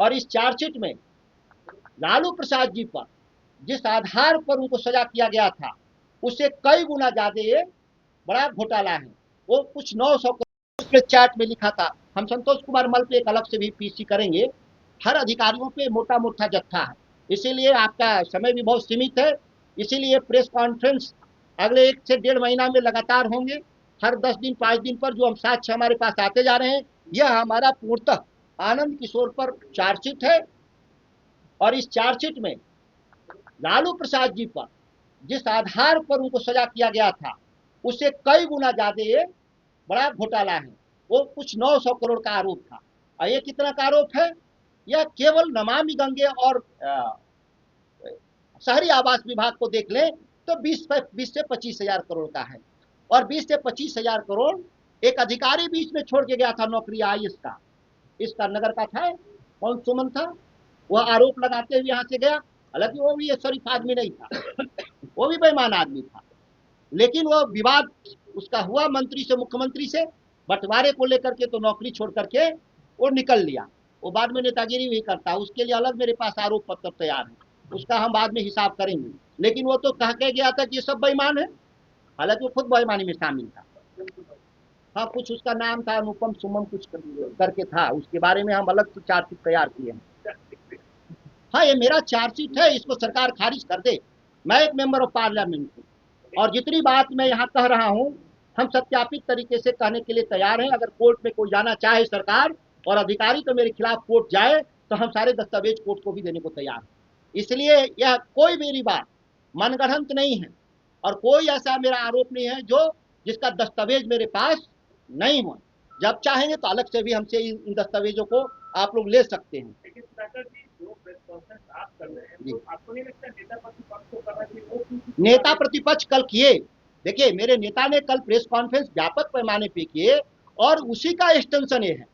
और इस चार्जशीट में लालू प्रसाद जी पर जिस आधार पर उनको सजा किया गया था उससे कई गुना ज्यादा ये बड़ा घोटाला है। वो कुछ 900 करोड़ उसमें चैट में लिखा था। हम संतोष कुमार मल पे एक अलग से भी पीसी करेंगे। हर अधिकारियों पे मोटा मोटा जत्था है, इसीलिए आपका समय भी बहुत सीमित है। इसीलिए प्रेस कॉन्फ्रेंस अगले 1 से 1.5 महीना में लगातार होंगे। हर 10 दिन 5 दिन पर जो हम साक्ष्य हमारे पास आते जा रहे हैं, यह हमारा पूर्णतः आनंद किशोर पर चार्जशीट है। और इस चार्जशीट में लालू प्रसाद जी पर जिस आधार पर उनको सजा किया गया था उससे कई गुना ज्यादा ये बड़ा घोटाला है। वो कुछ 900 करोड़ का आरोप था। और ये कितना का आरोप है? यह केवल नमामि गंगे और शहरी आवास विभाग को देख लें तो 20 से 25 हजार करोड़ का है। और 20 से 25 हजार करोड़ एक अधिकारी बीच में छोड़ के गया था नौकरी आईएएस का, इसका नगर का था, कौन सुमन था, वह आरोप लगाते हुए यहाँ से गया। हालांकि वो भी शरीफ आदमी नहीं था, वो भी बेईमान आदमी था। लेकिन वो विवाद उसका हुआ मंत्री से, मुख्यमंत्री से बंटवारे को लेकर के, तो नौकरी छोड़ करके वो निकल लिया। वो बाद में नेतागिरी भी करता, उसके लिए अलग मेरे पास आरोप पत्र तैयार है, उसका हम बाद में हिसाब करेंगे। लेकिन वो तो कह के गया था कि ये सब बेईमान है, हालांकि वो खुद बेईमानी में शामिल था। हाँ, कुछ उसका नाम था अनुपम सुमन कुछ करके था, उसके बारे में हम अलग से चार्जशीट तैयार किए हैं। हाँ, ये मेरा चार्जशीट है, इसको सरकार खारिज कर दे। मैं एक मेंबर ऑफ पार्लियामेंट हूँ और जितनी बात मैं यहाँ कह रहा हूँ हम सत्यापित तरीके से कहने के लिए तैयार हैं। अगर कोर्ट में कोई जाना चाहे सरकार और अधिकारी तो मेरे खिलाफ कोर्ट जाए तो हम सारे दस्तावेज कोर्ट को भी देने को तैयार हैं। इसलिए यह कोई मेरी बात मनगढ़ंत नहीं है और कोई ऐसा मेरा आरोप नहीं है जो जिसका दस्तावेज मेरे पास नहीं हो। जब चाहेंगे तो अलग से भी हमसे इन दस्तावेजों को आप लोग ले सकते हैं। लेकिन सागर जी जो प्रेस कॉन्फ्रेंस आप कर रहे हैं तो आपको नहीं लगता नेता प्रतिपक्ष को करना चाहिए वो नेता प्रतिपक्ष कल किए। देखिए, मेरे नेता ने कल प्रेस कॉन्फ्रेंस व्यापक पैमाने पे किए और उसी का एक्सटेंशन ये है।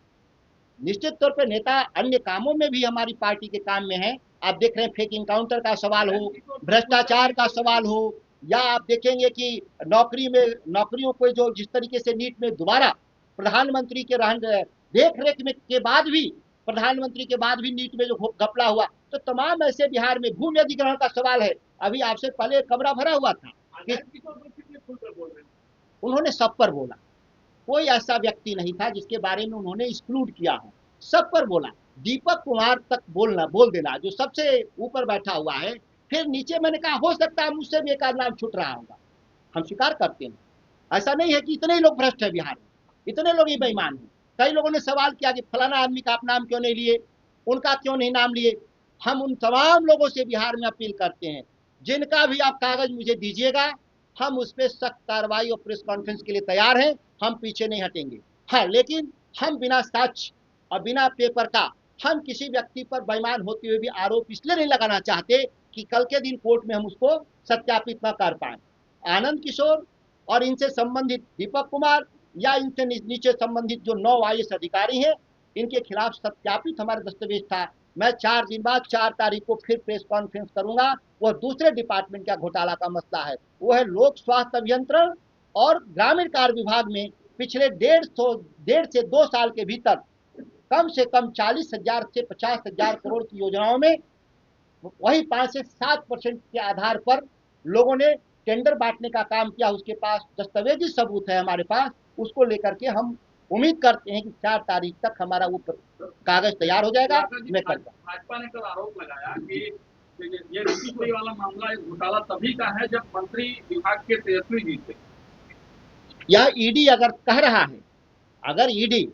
निश्चित तौर पे नेता अन्य कामों में भी हमारी पार्टी के काम में है। आप देख रहे हैं फेक इनकाउंटर का सवाल हो, भ्रष्टाचार का सवाल हो, या आप देखेंगे कि नौकरी में नौकरियों को जो जिस तरीके से नीट में दोबारा प्रधानमंत्री के देख रेख में के बाद भी, प्रधानमंत्री के बाद भी नीट में जो घपला हुआ, तो तमाम ऐसे बिहार में भूमि अधिग्रहण का सवाल है। अभी आपसे पहले कमरा भरा हुआ था कि उन्होंने सब पर बोला, कोई ऐसा व्यक्ति नहीं था जिसके बारे में उन्होंने एक्सक्लूड किया हो, सब पर बोला। दीपक कुमार तक बोल देना जो सबसे ऊपर बैठा हुआ है। फिर नीचे मैंने कहा हो सकता है मुझसे भी एक आध नाम छूट रहा होगा, हम स्वीकार करते हैं। ऐसा नहीं है कि इतने ही लोग भ्रष्ट है बिहार में, इतने लोग ही बेईमान हैं। कई लोगों ने सवाल किया कि फलाना आदमी का आप नाम क्यों नहीं लिए, उनका क्यों नहीं नाम लिए। हम उन तमाम लोगों से बिहार में अपील करते हैं, जिनका भी आप कागज मुझे दीजिएगा, हम उस पर सख्त कार्रवाई और प्रेस कॉन्फ्रेंस के लिए तैयार हैं, हम पीछे नहीं हटेंगे। हाँ, लेकिन हम बिना साक्ष्य और बिना पेपर का हम किसी व्यक्ति पर बेईमान होते हुए भी आरोप इसलिए नहीं लगाना चाहते कि कल के दिन कोर्ट में हम उसको सत्यापित न कर पाए। आनंद किशोर और इनसे संबंधित दीपक कुमार या इनसे नीचे संबंधित जो 9 आईएएस अधिकारी हैं, इनके खिलाफ सत्यापित हमारा दस्तावेज था। मैं 4 दिन बाद 4 तारीख को फिर प्रेस कॉन्फ्रेंस करूंगा। वह दूसरे डिपार्टमेंट का घोटाला का मसला है, वो है लोक स्वास्थ्य अभियंत्रण और ग्रामीण कार्य विभाग में पिछले 1.5 से 2 साल के भीतर कम से कम 40,000 से 50,000 करोड़ की योजनाओं में वही 5 से 7% के आधार पर लोगों ने टेंडर बांटने का काम किया। उसके पास दस्तावेजी सबूत है हमारे पास, उसको लेकर के हम उम्मीद करते हैं कि 4 तारीख तक हमारा वो कागज तैयार हो जाएगा। मैं कर भाजपा ने कल आरोप लगाया कि ये ऋषि कोई वाला मामला घोटाला तभी का है जब मंत्री विभाग के तेजस्वी जी थे। यह ईडी अगर कह रहा है, अगर ईडी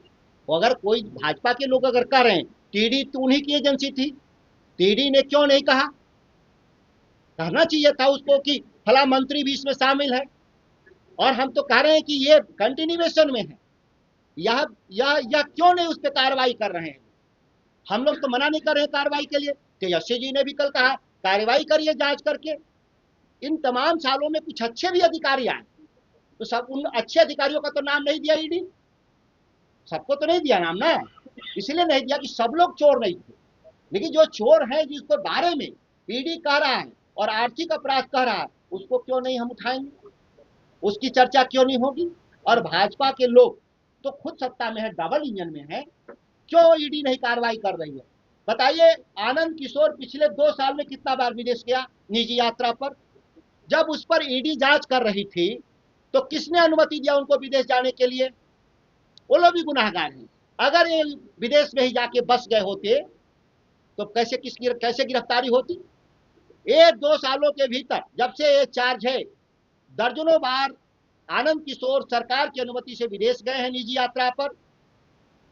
अगर कोई भाजपा के लोग अगर कह रहे हैं, ईडी तो उन्हीं की एजेंसी थी, ईडी ने क्यों नहीं कहा? कहना चाहिए था उसको कि फला मंत्री भी इसमें शामिल है। और हम तो कह रहे हैं कि ये कंटिन्यूएशन में है, यह क्यों नहीं उस पर कार्रवाई कर रहे हैं? हम लोग तो मना नहीं कर रहे हैं कार्रवाई के लिए। तेजस्वी जी ने भी कल कहा कार्रवाई करिए जांच करके। इन तमाम सालों में कुछ अच्छे भी अधिकारी आए, तो सब उन अच्छे अधिकारियों का तो नाम नहीं दिया ईडी, सबको तो नहीं दिया नाम ना, इसलिए नहीं दिया कि सब लोग चोर नहीं थे। लेकिन जो चोर है जिसके बारे में ईडी कह रहा है और आर्थिक अपराध कह रहा है, उसको क्यों नहीं हम उठाएंगे, उसकी चर्चा क्यों नहीं होगी? और भाजपा के लोग तो खुद सत्ता में है, डबल इंजन में है, क्यों ईडी नहीं कार्रवाई कर रही है? बताइए, आनंद किशोर पिछले 2 साल में कितना बार विदेश गया निजी यात्रा पर? जब उस पर ईडी जांच कर रही थी तो किसने अनुमति दिया उनको विदेश जाने के लिए? वो लोग भी गुनाहगार हैं। अगर ये विदेश में ही जाके बस गए होते तो कैसे गिरफ्तारी होती? 1-2 सालों के भीतर जब से ये चार्ज है, दर्जनों बार आनंद किशोर सरकार की अनुमति से विदेश गए हैं निजी यात्रा पर।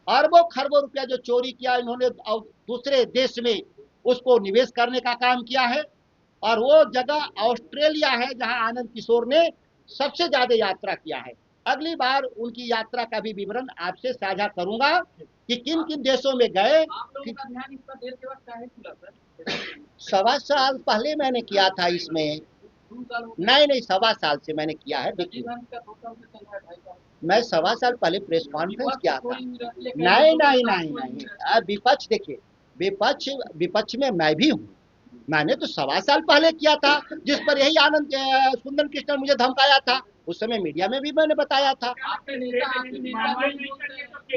अरबों खरबों रुपया जो चोरी किया इन्होंने दूसरे देश में उसको निवेश करने का काम किया है। और वो जगह ऑस्ट्रेलिया है जहां आनंद किशोर ने सबसे ज्यादा यात्रा किया है। अगली बार उनकी यात्रा का भी विवरण आपसे साझा करूंगा कि किन किन देशों में गए। आप लोगों का ध्यान इस पर देर के बाद काहे खुला सर? 1.25 साल पहले मैंने किया था इसमें। 2 साल हो गए। नहीं, 1.25 साल से मैंने किया है। देखिए, जीवन का 2 साल से चल रहा है भाई साहब। मैं 1.25 साल पहले प्रेस कॉन्फ्रेंस किया था। लेकिन नहीं लोगों नहीं के साथ नहीं कोई नहीं, विपक्ष देखिए, विपक्ष में मैं भी हूँ। मैंने तो 1.25 साल पहले किया था, जिस पर यही आनंद सुंदर कृष्ण मुझे धमकाया था। उस समय मीडिया में भी मैंने बताया था। आपके नेता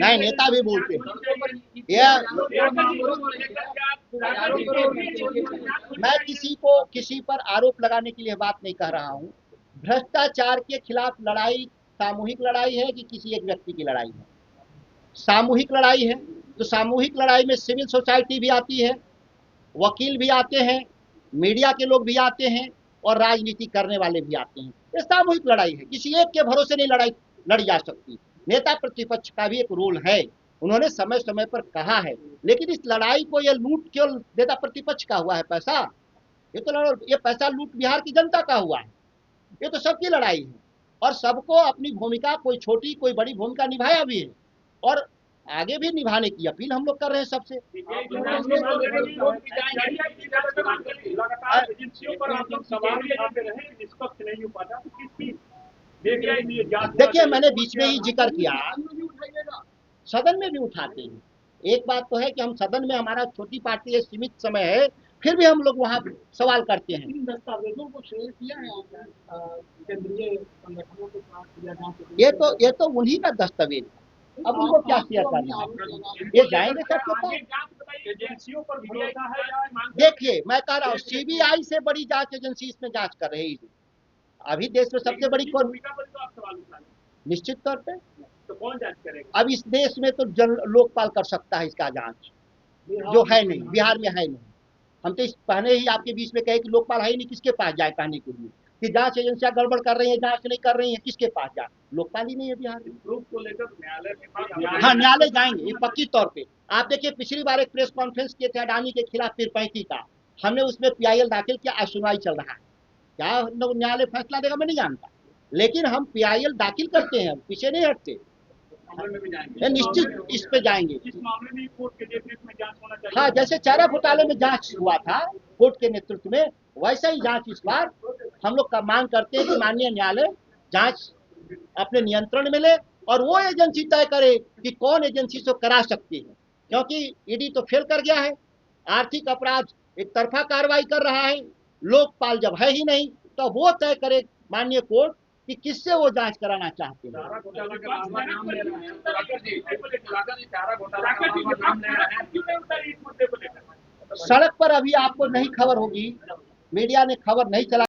नहीं, नेता भी बोलते हैं। यह मैं किसी पर आरोप लगाने के लिए बात नहीं कह रहा हूँ। भ्रष्टाचार के खिलाफ लड़ाई सामूहिक लड़ाई है कि किसी एक व्यक्ति की लड़ाई है? सामूहिक लड़ाई है। तो सामूहिक लड़ाई में सिविल सोसाइटी भी आती है, वकील भी आते हैं, मीडिया के लोग भी आते हैं और राजनीति करने वाले भी आते हैं। ये सामूहिक लड़ाई है, किसी एक के भरोसे नहीं लड़ी जा सकती। नेता प्रतिपक्ष का भी एक रोल है, उन्होंने समय समय पर कहा है। लेकिन इस लड़ाई को ये लूट क्यों नेता प्रतिपक्ष का हुआ है पैसा? ये पैसा लूट बिहार की जनता का हुआ है। ये तो सबकी लड़ाई है और सबको अपनी भूमिका, कोई छोटी कोई बड़ी भूमिका निभाया भी है और आगे भी निभाने की अपील हम लोग कर रहे हैं सबसे। लगातार एजेंसियों पर आप लोग सवाल उठाते रहे, निष्पक्ष नहीं हो पाता तो किसकी देख रहे लिए जांच? देखिए, मैंने बीच में ही जिक्र किया, सदन में भी उठाते हैं। एक बात तो है कि हम सदन में, हमारा छोटी पार्टी है, सीमित समय है, फिर भी हम लोग वहां सवाल करते हैं। इन दस्तावेजों को शेयर किया है आपने केंद्रीय संगठनों के साथ? ये तो उन्हीं का दस्तावेज है, अब उनको क्या शेयर करना है? ये जाएंगे सबके पास। एजेंसियों पर भरोसा है या? देखिए, मैं कह रहा हूँ सीबीआई से बड़ी जांच एजेंसी इसमें जांच कर रही है। अभी देश में सबसे बड़ी कौन? भूमिका पर तो आप सवाल उठा रहे हैं। निश्चित तौर पे। तो कौन जांच करेगा? अब इस देश में तो लोकपाल कर सकता है इसका जांच, जो है नहीं, बिहार में है नहीं। हम तो इस पहले ही आपके बीच में कहे कि लोकपाल है ही नहीं, किसके पास जाए कहने के लिए कि जांच एजेंसियां गड़बड़ कर रही है, जांच नहीं कर रही है, किसके पास जाए? लोकपाल ही नहीं है बिहार में। प्रूफ को लेकर न्यायालय के पास? हाँ, न्यायालय जाएंगे, ये पक्की तौर पे। आप देखिए, पिछली बार एक प्रेस कॉन्फ्रेंस किए थे अडानी के खिलाफ 335 का, हमने उसमें PIL दाखिल किया, आज सुनवाई चल रहा है। क्या न्यायालय फैसला देगा मैं नहीं जानता, लेकिन हम PIL दाखिल करते हैं, पीछे नहीं हटते। मामले में भी जाएंगे? निश्चित इस पे जाएंगे। इस मामले में कोर्ट के नेतृत्व में जांच होना चाहिए। हाँ, जैसे चारा घोटाले में जांच हुआ था कोर्ट के नेतृत्व में, वैसा ही जांच इस बार हम लोग का मांग करते हैं कि माननीय न्यायालय जांच अपने नियंत्रण में ले और वो एजेंसी तय करे कि कौन एजेंसी से करा सकती है। क्योंकि ईडी तो फेल कर गया है, आर्थिक अपराध एक तरफा कार्रवाई कर रहा है, लोकपाल जब है ही नहीं तो वो तय करे माननीय कोर्ट कि किससे वो जांच कराना चाहते हैं। चारा घोटाला का बार-बार नाम ले रहे हैं। राकेश जी, चारा घोटाला का बार-बार नाम ले रहे हैं, क्यों नहीं उतारी इस मुद्दे को लेकर? सड़क पर अभी आपको नहीं खबर होगी, मीडिया ने खबर नहीं चला